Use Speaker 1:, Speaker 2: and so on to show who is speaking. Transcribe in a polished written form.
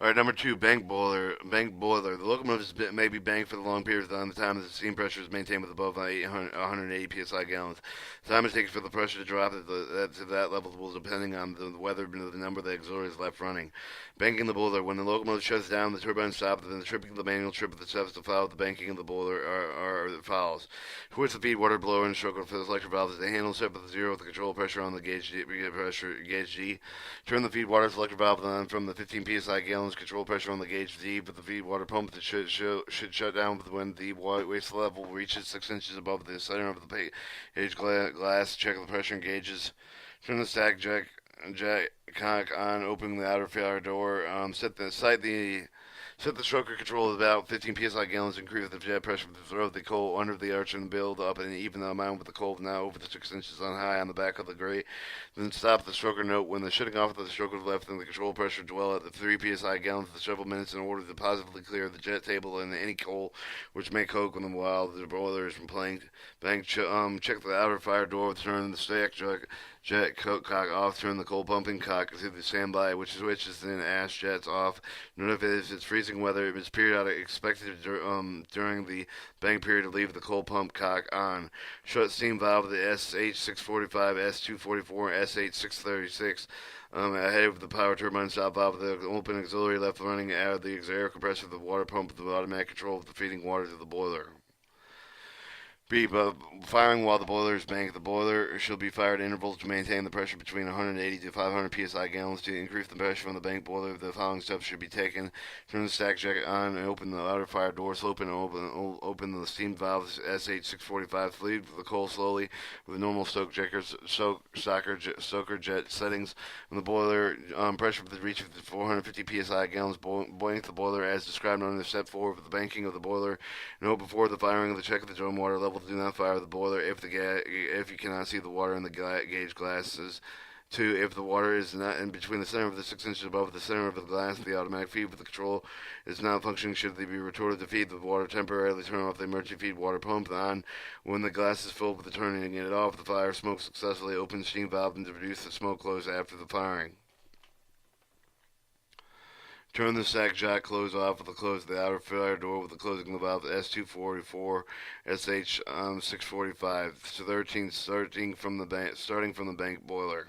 Speaker 1: All right, number two, bank boiler. Bank boiler. The locomotive may be banked for the long periods of time. The time that the steam pressure is maintained with above 180 psi gallons. The time it takes for the pressure to drop to that level will depending on the weather and the number of the auxiliaries left running. Banking the boiler. When the locomotive shuts down, the turbine stops, then the tripping of the manual trip of the steps to follow the banking of the boiler are follows. Towards the feed water blower and stroke for the electric valve. The handle set with zero with the control pressure on the gauge G. Turn the feed water selector valve on from the 15 psi gallons control pressure on the gauge D, but the feed water pump that should shut down when the waste level reaches 6 inches above the center of the gauge glass. Check the pressure and gauges. Turn the jack cock on, opening the outer fire door. Set the stroker control at about 15 psi gallons. Increase the jet pressure to throw the coal under the arch and build up an even amount with the coal now over the 6 inches on high on the back of the grate. Then stop the stroker note when the shutting off of the stroker left and the control pressure dwell at the 3 psi gallons for several minutes in order to positively clear the jet table and any coal which may coke while the boiler is from playing. Check the outer fire door, turn the stack jet cock off, turn the coal pumping cock to the standby, which is then ash jets off. Note if it's freezing weather, it is periodic expected during the bank period to leave the coal pump cock on. Shut steam valve of the SH645, S244, SH636. Ahead of the power turbine stop valve, the open auxiliary left running out of the air compressor of the water pump with the automatic control of the feeding water to the boiler. B. Firing while the boiler is banked. The boiler should be fired at intervals to maintain the pressure between 180 to 500 psi gallons. To increase the pressure from the bank boiler, the following steps should be taken. Turn the stack jacket on and open the outer fire door. Open the steam valve SH645. Lead the coal slowly with normal stoker jet settings. When the boiler pressure reaches 450 psi gallons, bank the boiler as described on step 4 of the banking of the boiler. Note before the firing of the check of the drum water level. Do not fire the boiler if you cannot see the water in the gauge glasses. 2. If the water is not in between the center of the 6 inches above the center of the glass, the automatic feed with the control is not functioning. Should they be retorted to feed the water temporarily, turn off the emergency feed water pump on. When the glass is filled with the turning it off, the fire smoke successfully. Open the steam valve and to reduce the smoke close after the firing. Turn the stack jack close off with the close of the outer fire door with the closing of the valve S244 SH645. 13 starting from the bank boiler.